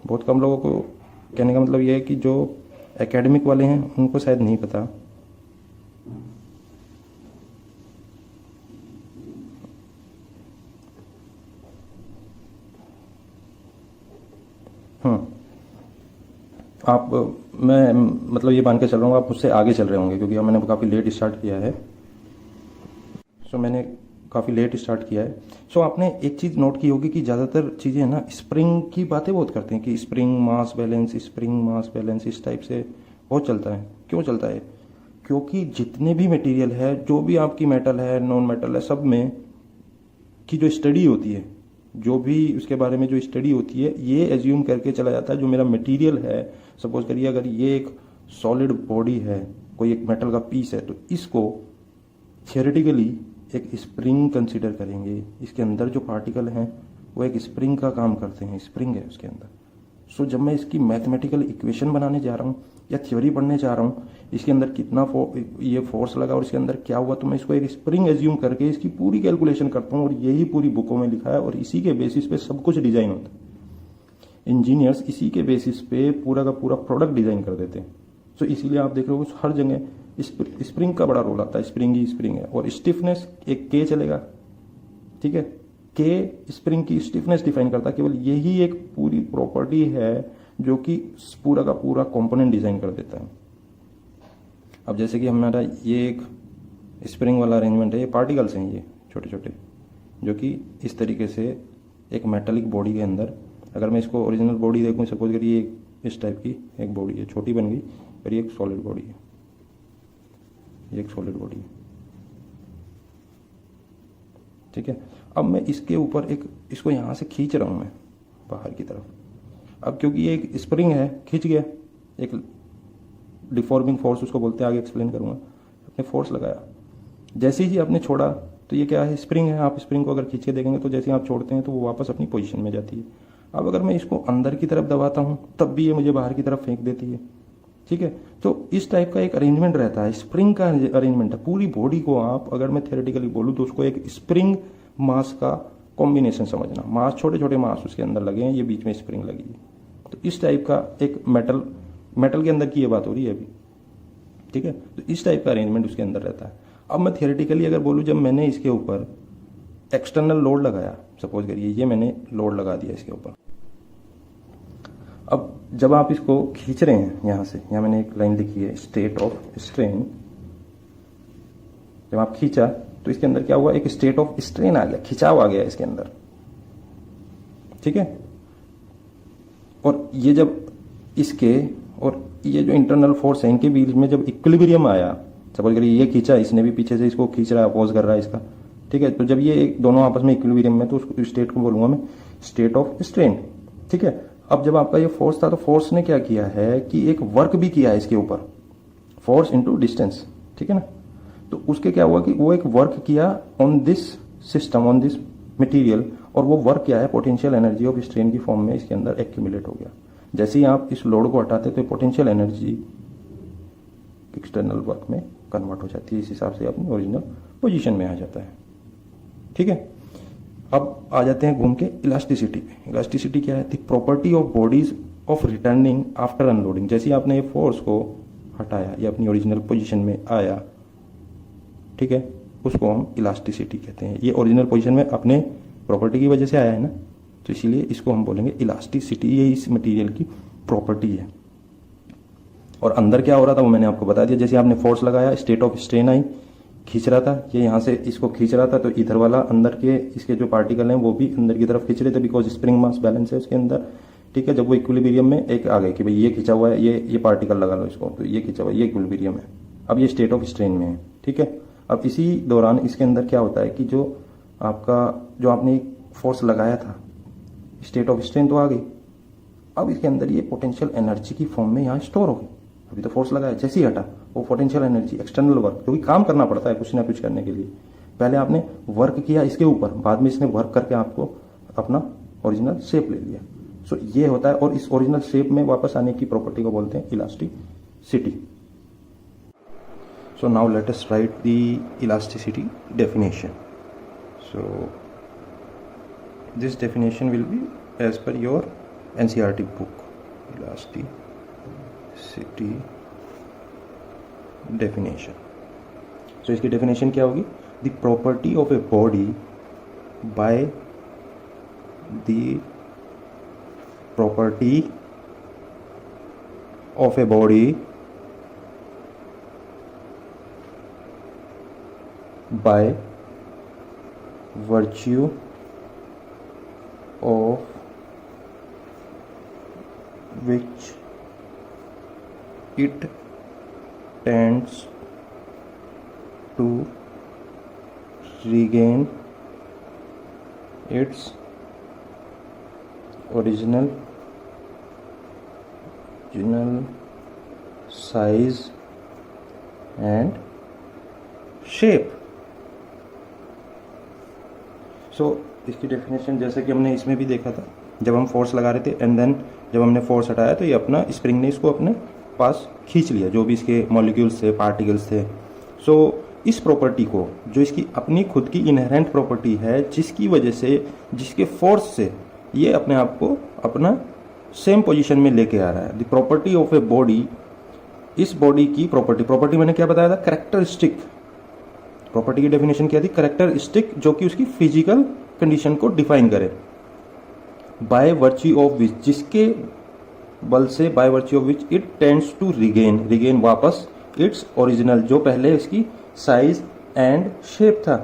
बहुत कम लोगों को कहने का मतलब ये है कि जो एकेडमिक वाले हैं उनको शायद नहीं पता। आप, मैं मतलब ये मान के चल रहा हूँ आप मुझसे आगे चल रहे होंगे, क्योंकि अब मैंने काफ़ी लेट स्टार्ट किया है। मैंने काफ़ी लेट स्टार्ट किया है। आपने एक चीज़ नोट की होगी कि ज़्यादातर चीज़ें ना स्प्रिंग की बातें बहुत करते हैं कि spring mass balance, spring mass balance, इस टाइप से बहुत चलता है। क्यों चलता है? क्योंकि जितने भी मटेरियल है, जो भी आपकी मेटल है, नॉन मेटल है, सब में की जो स्टडी होती है, जो भी उसके बारे में जो स्टडी होती है, ये एज्यूम करके चला जाता है जो मेरा मटेरियल है। सपोज करिए अगर ये एक सॉलिड बॉडी है, कोई एक मेटल का पीस है, तो इसको थियोरेटिकली एक स्प्रिंग कंसीडर करेंगे। इसके अंदर जो पार्टिकल हैं वो एक स्प्रिंग का काम करते हैं, स्प्रिंग है उसके अंदर। जब मैं इसकी मैथमेटिकल इक्वेशन बनाने जा रहा हूँ या थ्योरी पढ़ने जा रहा हूँ, इसके अंदर कितना ये फोर्स लगा और इसके अंदर क्या हुआ, तो मैं इसको एक स्प्रिंग एज्यूम करके इसकी पूरी कैलकुलेशन करता हूँ, और यही पूरी बुकों में लिखा है, और इसी के बेसिस पे सब कुछ डिजाइन होता है। इंजीनियर्स इसी के बेसिस पे पूरा का पूरा प्रोडक्ट डिजाइन कर देते हैं। इसीलिए आप देख रहे हो हर जगह स्प्रिंग का बड़ा रोल आता है। स्प्रिंग ही स्प्रिंग है, और स्टिफनेस एक के चलेगा, ठीक है। के स्प्रिंग की स्टिफनेस डिफाइन करता है। केवल यही एक पूरी प्रॉपर्टी है जो कि पूरा का पूरा कंपोनेंट डिजाइन कर देता है। अब जैसे कि हमारा ये एक स्प्रिंग वाला अरेंजमेंट है, ये पार्टिकल्स हैं, ये छोटे छोटे, जो कि इस तरीके से एक मेटालिक बॉडी के अंदर, अगर मैं इसको ओरिजिनल बॉडी देखूं, सपोज करिए इस टाइप की एक बॉडी है, छोटी बन गई, पर ये एक सॉलिड बॉडी है, ये एक सॉलिड बॉडी है, ठीक है। अब मैं इसके ऊपर एक, इसको यहां से खींच रहा हूं मैं बाहर की तरफ। अब क्योंकि ये एक स्प्रिंग है, खींच गया, एक डिफॉर्मिंग फोर्स उसको बोलते हैं, आगे एक्सप्लेन करूंगा। आपने फोर्स लगाया, जैसे ही आपने छोड़ा, तो ये क्या है? स्प्रिंग है। आप स्प्रिंग को अगर खींच के देखेंगे तो जैसे ही आप छोड़ते हैं तो वो वापस अपनी पोजीशन में जाती है। अब अगर मैं इसको अंदर की तरफ दबाता हूं, तब भी ये मुझे बाहर की तरफ फेंक देती है। ठीक है। तो इस टाइप का एक अरेंजमेंट रहता है, स्प्रिंग का अरेंजमेंट है। पूरी बॉडी को आप, अगर मैं थियोरेटिकली बोलूँ तो उसको एक स्प्रिंग मास का कॉम्बिनेशन समझना। मास, छोटे छोटे मास उसके अंदर लगे हैं, ये बीच में स्प्रिंग लगी है। तो इस टाइप का एक मेटल के अंदर की ये बात हो रही है अभी, ठीक है। तो इस टाइप का अरेंजमेंट उसके अंदर रहता है। अब मैं थियोरेटिकली अगर बोलूँ, जब मैंने इसके ऊपर एक्सटर्नल लोड लगाया, सपोज करिए ये मैंने लोड लगा दिया इसके ऊपर, अब जब आप इसको खींच रहे हैं यहां से, यहां मैंने एक लाइन लिखी है स्टेट ऑफ स्ट्रेन, जब आप खींचा तो इसके अंदर क्या हुआ, एक स्टेट ऑफ स्ट्रेन आ गया, खिंचाव आ गया इसके अंदर, ठीक है। और ये जब इसके और ये जो इंटरनल फोर्स है इनके बीच में जब इक्विलिब्रियम आया, सपोज करिए ये खींचा, इसने भी पीछे से इसको खींच रहा है, अपोज कर रहा है इसका, ठीक है। तो जब ये दोनों आपस में इक्विलिब्रियम में, तो उस स्टेट को बोलूंगा मैं स्टेट ऑफ स्ट्रेन, ठीक है। अब जब आपका ये फोर्स था तो फोर्स ने क्या किया है कि एक वर्क भी किया है इसके ऊपर, फोर्स इनटू डिस्टेंस, ठीक है ना। तो उसके क्या हुआ कि वो एक वर्क किया on this system, on this material, और वो वर्क क्या है, पोटेंशियल एनर्जी ऑफ स्ट्रेन की फॉर्म में इसके अंदर एक्यूमुलेट हो गया। जैसे ही आप इस लोड को हटाते तो पोटेंशियल एनर्जी एक्सटर्नल वर्क में कन्वर्ट हो जाती है, इस हिसाब से अपनी ओरिजिनल पोजीशन में आ जाता है, ठीक है। अब आ जाते हैं घूम के इलास्टिसिटी पे। इलास्टिसिटी क्या है, the property of bodies of returning after unloading. जैसे ही आपने ये फोर्स को हटाया, ये अपनी ओरिजिनल पोजीशन में आया, ठीक है, उसको हम इलास्टिसिटी कहते हैं। ये ओरिजिनल पोजीशन में अपने प्रॉपर्टी की वजह से आया है ना, तो इसीलिए इसको हम बोलेंगे इलास्टिसिटी। ये इस मटेरियल की प्रॉपर्टी है। और अंदर क्या हो रहा था वो मैंने आपको बता दिया। जैसे आपने फोर्स लगाया, स्टेट ऑफ स्ट्रेन आई, खींच रहा था, ये यहाँ से इसको खींच रहा था, तो इधर वाला अंदर के इसके जो पार्टिकल हैं वो भी अंदर की तरफ खींच रहे थे, बिकॉज स्प्रिंग मास बैलेंस है उसके अंदर, ठीक है। जब वो इक्विलिब्रियम में एक आ गए कि भाई ये खींचा हुआ है, ये पार्टिकल लगा लो इसको, तो ये खींचा हुआ है, ये इक्विलिब्रियम है, अब ये स्टेट ऑफ स्ट्रेन में है, ठीक है। अब इसी दौरान इसके अंदर क्या होता है कि जो आपने फोर्स लगाया था, स्टेट ऑफ स्ट्रेन तो आ गई, अब इसके अंदर ये पोटेंशियल एनर्जी की फॉर्म में यहाँ स्टोर हो गई। अभी तो फोर्स लगाया, जैसे ही हटा वो पोटेंशियल एनर्जी, एक्सटर्नल वर्क, क्योंकि काम करना पड़ता है कुछ ना कुछ करने के लिए। पहले आपने वर्क किया इसके ऊपर, बाद में इसने वर्क करके आपको अपना ओरिजिनल शेप ले लिया। सो ये होता है, और इस ओरिजिनल शेप में वापस आने की प्रॉपर्टी को बोलते हैं elasticity. So now let us write the elasticity definition. So this definition will be as per your NCERT book, elasticity definition. So इसकी डेफिनेशन क्या होगी, the property of a body by the property of a body by virtue of which it tends to regain its original size and shape। सो इसकी definition जैसे कि हमने इसमें भी देखा था, जब हम फोर्स लगा रहे थे एंड देन जब हमने फोर्स हटाया तो ये अपना स्प्रिंग ने इसको अपने पास खींच लिया, जो भी इसके मॉलिक्यूल्स थे, पार्टिकल्स थे। सो इस प्रॉपर्टी को, जो इसकी अपनी खुद की इनहेरेंट प्रॉपर्टी है, जिसकी वजह से, जिसके फोर्स से ये अपने आप को अपना सेम पोजीशन में लेके आ रहा है, the property of a body. इस बॉडी की प्रॉपर्टी मैंने क्या बताया था, कैरेक्टरिस्टिक। प्रॉपर्टी की डेफिनेशन क्या थी, कैरेक्टरिस्टिक, जो कि उसकी फिजिकल कंडीशन को डिफाइन करे। बाय वर्च्यू ऑफ विच, जिसके बल से, by virtue of which it tends to regain वापस इट्स ओरिजिनल, जो पहले इसकी साइज एंड शेप था।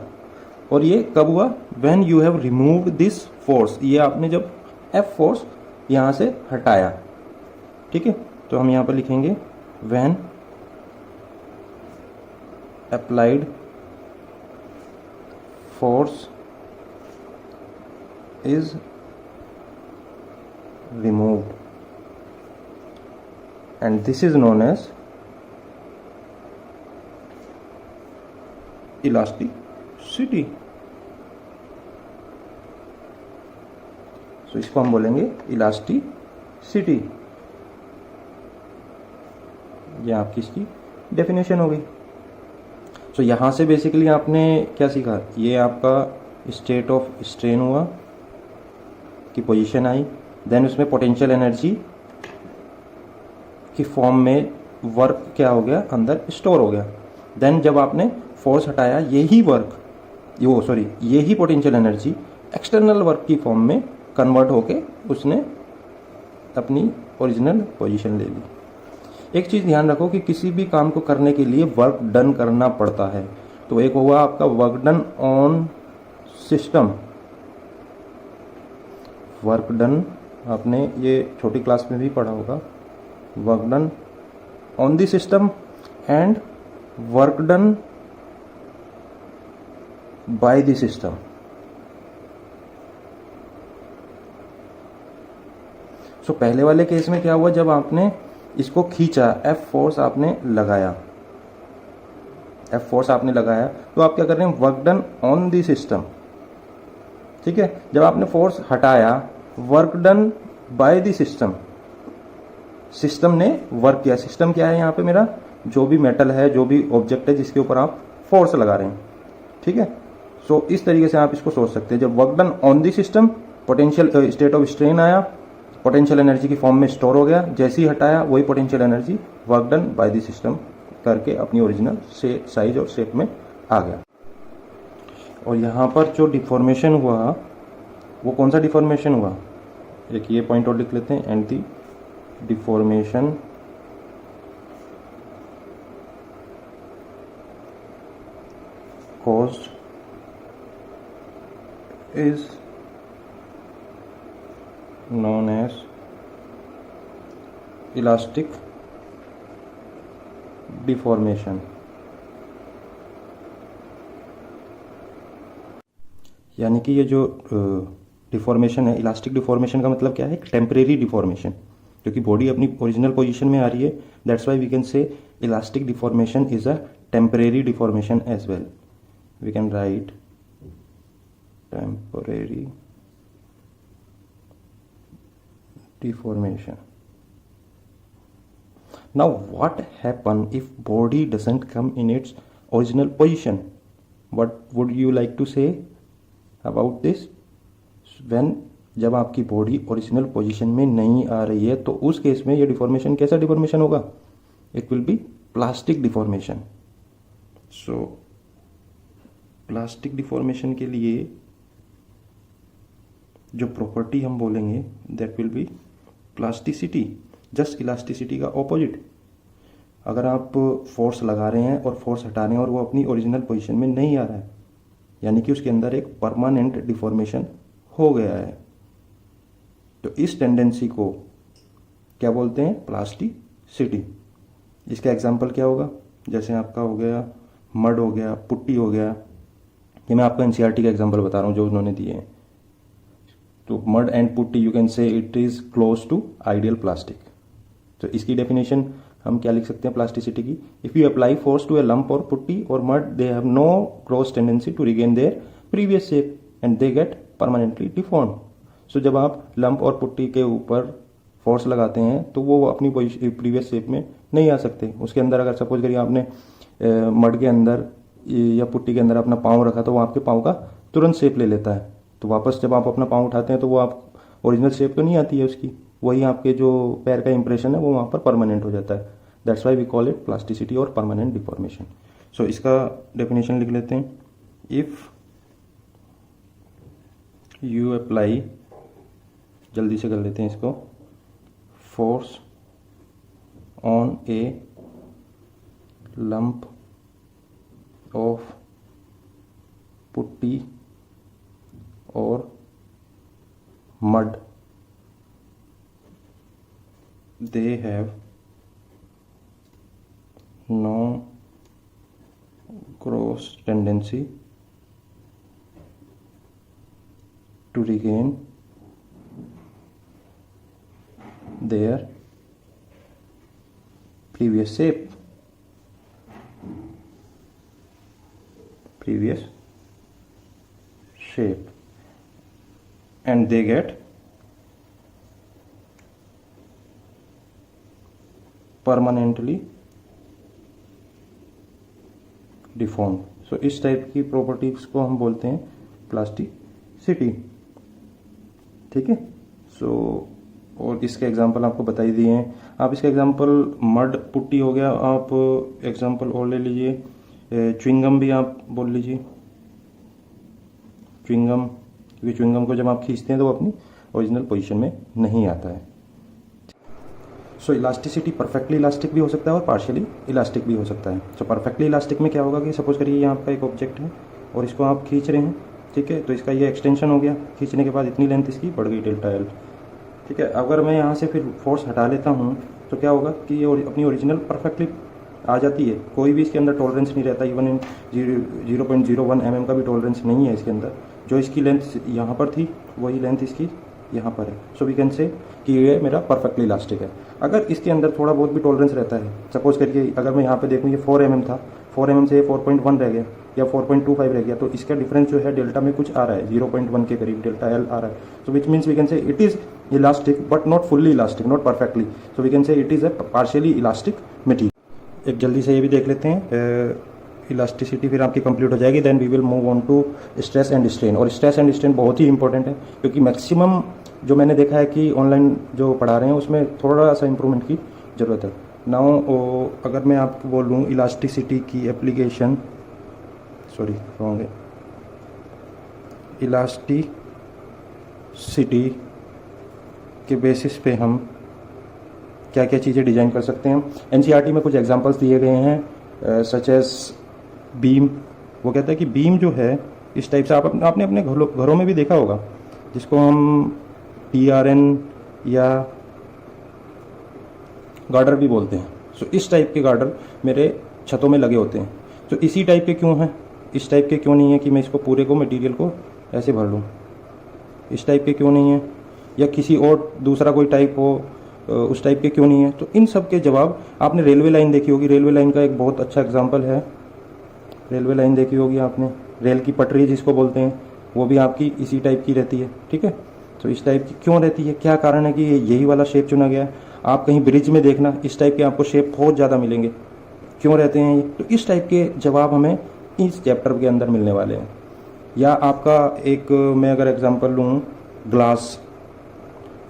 और ये कब हुआ, when you have removed this force, ये आपने जब एफ फोर्स यहां से हटाया, ठीक है। तो हम यहां पर लिखेंगे when applied force is removed, and this is known as elasticity। so इसको हम बोलेंगे इलास्टिसिटी। ये आपकी इसकी डेफिनेशन हो गई। सो यहाँ से बेसिकली आपने क्या सीखा, ये आपका स्टेट ऑफ स्ट्रेन हुआ की पोजीशन आई, देन उसमें पोटेंशियल एनर्जी की फॉर्म में वर्क क्या हो गया, अंदर स्टोर हो गया। देन जब आपने फोर्स हटाया, यही वर्क यही पोटेंशियल एनर्जी एक्सटर्नल वर्क की फॉर्म में कन्वर्ट होके उसने अपनी ओरिजिनल पोजीशन ले ली। एक चीज़ ध्यान रखो कि किसी भी काम को करने के लिए वर्क डन करना पड़ता है। तो एक हुआ आपका work done on system, work done आपने ये छोटी क्लास में भी पढ़ा होगा, work done on the system and work done by the system. So पहले वाले केस में क्या हुआ, जब आपने इसको खींचा, एफ फोर्स आपने लगाया, तो आप क्या कर रहे हैं, work done on the system. ठीक है, जब आपने फोर्स हटाया, work done by the system, system ने वर्क किया। सिस्टम क्या है यहाँ पे, मेरा जो भी मेटल है, जो भी ऑब्जेक्ट है जिसके ऊपर आप फोर्स लगा रहे हैं। ठीक है, सो इस तरीके से आप इसको सोच सकते हैं। जब work done on the system, potential state of strain आया, पोटेंशियल एनर्जी की फॉर्म में स्टोर हो गया, जैसे ही हटाया वही potential energy work done by the system करके अपनी ओरिजिनल साइज और शेप में आ गया। और यहाँ पर जो डिफॉर्मेशन हुआ, वो कौन सा डिफॉर्मेशन हुआ, एक ये पॉइंट और लिख लेते हैं, and the deformation caused is known as elastic deformation। यानी कि ये जो डिफॉर्मेशन है, इलास्टिक डिफॉर्मेशन का मतलब क्या है, टेम्परेरी डिफॉर्मेशन, क्योंकि बॉडी अपनी ओरिजिनल पोजीशन में आ रही है। That's why we can say elastic deformation is a temporary deformation as well. We can write temporary deformation. Now what happen if body doesn't come in its original position? What would you like to say about this? When जब आपकी body original position में नहीं आ रही है, तो उस case में ये डिफॉर्मेशन कैसा डिफॉर्मेशन होगा, it will be plastic deformation. So plastic deformation के लिए जो प्रॉपर्टी हम बोलेंगे, that will be plasticity, just elasticity का ऑपोजिट। अगर आप फोर्स लगा रहे हैं और फोर्स हटा रहे हैं और वो अपनी ओरिजिनल पोजीशन में नहीं आ रहा है, यानी कि उसके अंदर एक परमानेंट डिफॉर्मेशन हो गया है, तो इस टेंडेंसी को क्या बोलते हैं, प्लास्टिसिटी। इसका एग्जांपल क्या होगा, जैसे आपका हो गया मड हो गया, पुट्टी हो गया। ये मैं आपको एनसीईआरटी का एग्जांपल बता रहा हूँ जो उन्होंने दिए हैं। तो mud and putty, you can say it is close to ideal plastic. तो इसकी डेफिनेशन हम क्या लिख सकते हैं प्लास्टिसिटी की, if you apply force to a lump और पुट्टी और mud, they have no cross tendency to regain their previous shape and they get permanently deform. So जब आप लंप और पुट्टी के ऊपर फोर्स लगाते हैं तो वो अपनी प्रीवियस शेप में नहीं आ सकते। उसके अंदर अगर सपोज करिए आपने मड के अंदर या पुट्टी के अंदर अपना पाँव रखा, तो वो आपके पाँव का तुरंत शेप ले लेता है। तो वापस जब आप अपना पाँव उठाते हैं तो वो आप ओरिजिनल शेप तो नहीं आती है उसकी, वही आपके जो पैर का इंप्रेशन है वो वहाँ पर परमानेंट हो जाता है। That's why we call it plasticity और परमानेंट डिफॉर्मेशन। सो इसका डेफिनेशन लिख लेते हैं, इफ यू अप्लाई, जल्दी से कर लेते हैं इसको, force on A lump of putty or mud, they have no cross tendency to regain their previous shape, and they get permanently deform. So इस टाइप की प्रॉपर्टीज को हम बोलते हैं प्लास्टिसिटी। ठीक है। सो और इसके एग्जांपल आपको बताई दिए हैं। आप इसका एग्जांपल मड पुट्टी हो गया, आप एग्जांपल और ले लीजिए, च्युइंगम भी आप बोल लीजिए, च्युइंगम, क्योंकि च्युइंगम को जब आप खींचते हैं तो वो अपनी ओरिजिनल पोजीशन में नहीं आता है। सो इलास्टिसिटी परफेक्टली इलास्टिक भी हो सकता है और पार्शियली इलास्टिक भी हो सकता है। सो परफेक्टली इलास्टिक में क्या होगा कि सपोज करिए यहाँ आपका एक ऑब्जेक्ट है और इसको आप खींच रहे हैं, ठीक है, तो इसका ये एक्सटेंशन हो गया, खींचने के बाद इतनी लेंथ इसकी बढ़ गई डेल्टा एल। ठीक है, अगर मैं यहाँ से फिर फोर्स हटा लेता हूँ तो क्या होगा कि ये अपनी ओरिजिनल परफेक्टली आ जाती है, कोई भी इसके अंदर टॉलरेंस नहीं रहता, इवन इन 0.01 mm का भी टॉलरेंस नहीं है इसके अंदर। जो इसकी लेंथ यहाँ पर थी वही लेंथ इसकी यहाँ पर है। सो वी कैन से कि ये मेरा परफेक्टली इलास्टिक है। अगर इसके अंदर थोड़ा बहुत भी टॉलरेंस रहता है, सपोज करिए अगर मैं यहाँ पे देखूँ ये 4 mm था, 4 mm से 4.1 रह गया या 4.25 रह गया, तो इसका डिफरेंस जो है डेल्टा में कुछ आ रहा है, 0.1 के करीब डेल्टा एल आ रहा है। So which means we can say it is elastic but not fully elastic, not perfectly. So we can say it is a partially elastic material. एक जल्दी से ये भी देख लेते हैं, इलास्टिसिटी फिर आपकी कंप्लीट हो जाएगी। Then we will move on to stress and strain. और स्ट्रेस एंड स्ट्रेन बहुत ही इंपॉर्टेंट है, क्योंकि मैक्सिमम जो मैंने देखा है कि ऑनलाइन जो पढ़ा रहे हैं उसमें थोड़ा सा इंप्रूवमेंट की ज़रूरत है। नाउ अगर मैं आपको बोलूँ इलास्टिसिटी की एप्लीकेशन, सॉरी रॉन्ग है, इलास्टिसिटी के बेसिस पे हम क्या क्या चीज़ें डिज़ाइन कर सकते हैं। एनसीईआरटी में कुछ एग्जांपल्स दिए गए हैं, सच एज बीम। वो कहता है कि बीम जो है इस टाइप से आपने अपने घरों में भी देखा होगा, जिसको हम PRN या गार्डर भी बोलते हैं। सो इस टाइप के गार्डर मेरे छतों में लगे होते हैं। तो इसी टाइप के क्यों हैं, इस टाइप के क्यों नहीं है कि मैं इसको पूरे को मटेरियल को ऐसे भर लूँ, इस टाइप के क्यों नहीं है, या किसी और दूसरा कोई टाइप हो उस टाइप के क्यों नहीं है। तो इन सब के जवाब आपने रेलवे लाइन देखी होगी, रेलवे लाइन का एक बहुत अच्छा एग्जांपल है, रेलवे लाइन देखी होगी आपने, रेल की पटरी जिसको बोलते हैं, वो भी आपकी इसी टाइप की रहती है। ठीक है, तो इस टाइप की क्यों रहती है, क्या कारण है कि यही वाला शेप चुना गया है। आप कहीं ब्रिज में देखना, इस टाइप के आपको शेप बहुत ज़्यादा मिलेंगे, क्यों रहते हैं ये। तो इस टाइप के जवाब हमें इस चैप्टर के अंदर मिलने वाले हैं। या आपका एक मैं अगर एग्जांपल लूँ, ग्लास,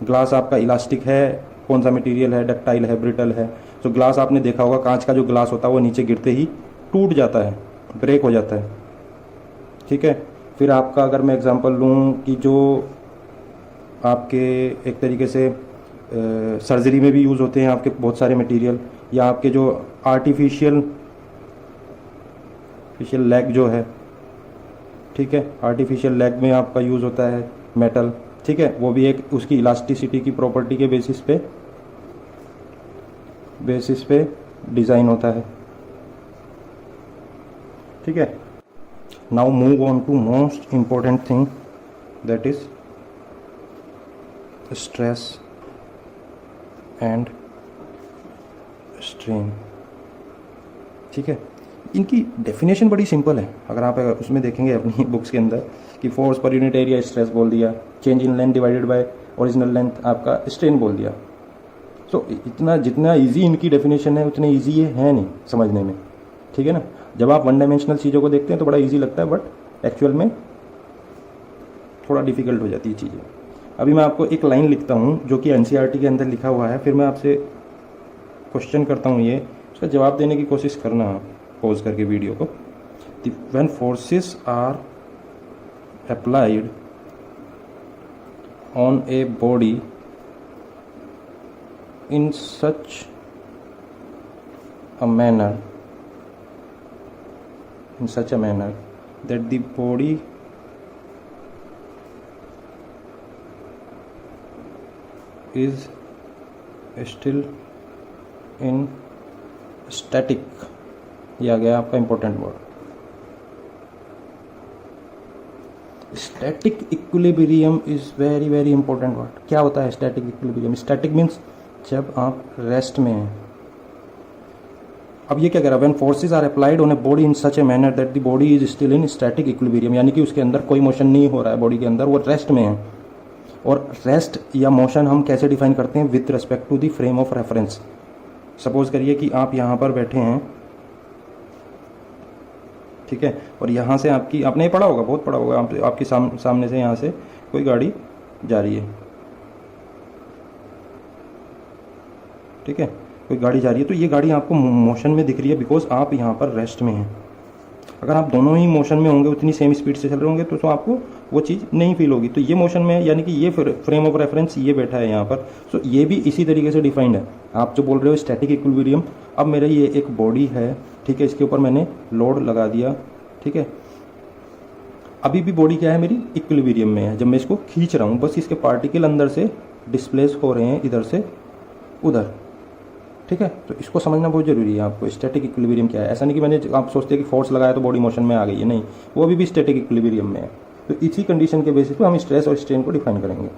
ग्लास आपका इलास्टिक है, कौन सा मटेरियल है, डक्टाइल है, ब्रिटल है। तो ग्लास आपने देखा होगा, कांच का जो ग्लास होता है वो नीचे गिरते ही टूट जाता है, ब्रेक हो जाता है। ठीक है, फिर आपका अगर मैं एग्जांपल लूँ कि जो आपके एक तरीके से सर्जरी में भी यूज़ होते हैं आपके बहुत सारे मटेरियल, या आपके जो आर्टिफिशियल लेग जो है, ठीक है, आर्टिफिशियल लेग में आपका यूज़ होता है मेटल। ठीक है, वो भी एक उसकी इलास्टिसिटी की प्रॉपर्टी के बेसिस पे डिज़ाइन होता है। ठीक है, now move on to most important thing, that is stress and strain. ठीक है, इनकी डेफिनेशन बड़ी सिंपल है, अगर आप उसमें देखेंगे अपनी बुक्स के अंदर कि force per unit area stress बोल दिया, change in length divided by original length आपका स्ट्रेन बोल दिया। सो इतना जितना इजी इनकी डेफिनेशन है उतने इजी ये है नहीं समझने में। ठीक है ना, जब आप वन डायमेंशनल चीज़ों को देखते हैं तो बड़ा इजी लगता है, बट एक्चुअल में थोड़ा डिफिकल्ट हो जाती है चीज़ें। अभी मैं आपको एक लाइन लिखता हूँ जो कि एनसीईआरटी के अंदर लिखा हुआ है, फिर मैं आपसे क्वेश्चन करता हूँ, ये उसका जवाब देने की कोशिश करना पॉज करके वीडियो को। When forces are applied on a body in such a manner that the body is still in static, ये आ गया आपका important word, static equilibrium is very very important word. क्या होता है स्टैटिक इक्विलिब्रियम? स्टैटिक मीन्स जब आप rest में हैं। अब ये क्या कह रहा है, when forces are applied on a body in such a manner that the body is still in static equilibrium, यानी कि उसके अंदर कोई मोशन नहीं हो रहा है बॉडी के अंदर, वो रेस्ट में है। और रेस्ट या मोशन हम कैसे डिफाइन करते हैं? With respect to the frame of reference. Suppose करिए कि आप यहाँ पर बैठे हैं ठीक है। और यहाँ से आपकी, आपने ये पढ़ा होगा, बहुत पढ़ा होगा, आपके सामने से यहाँ से कोई गाड़ी जा रही है, ठीक है, कोई गाड़ी जा रही है, तो ये गाड़ी आपको मोशन में दिख रही है बिकॉज आप यहाँ पर रेस्ट में हैं। अगर आप दोनों ही मोशन में होंगे, उतनी सेम स्पीड से चल रहे होंगे, तो आपको वो चीज़ नहीं फील होगी। तो ये मोशन में है, यानी कि ये फ्रेम ऑफ रेफरेंस ये बैठा है यहाँ पर। सो ये भी इसी तरीके से डिफाइंड है। आप जो बोल रहे हो स्टैटिक इक्विलिब्रियम, अब मेरा ये एक बॉडी है, ठीक है, इसके ऊपर मैंने लोड लगा दिया, ठीक है, अभी भी बॉडी क्या है मेरी, इक्विलिब्रियम में है। जब मैं इसको खींच रहा हूँ, बस इसके पार्टिकल अंदर से डिस्प्लेस हो रहे हैं इधर से उधर, ठीक है। तो इसको समझना बहुत जरूरी है आपको, स्टैटिक इक्विलिब्रियम क्या है। ऐसा नहीं कि मैंने, आप सोचते हैं कि फोर्स लगाया तो बॉडी मोशन में आ गई है, नहीं, वो अभी भी स्टैटिक इक्विलिब्रियम में है। तो इसी कंडीशन के बेसिस पे हम स्ट्रेस और स्ट्रेन को डिफाइन करेंगे।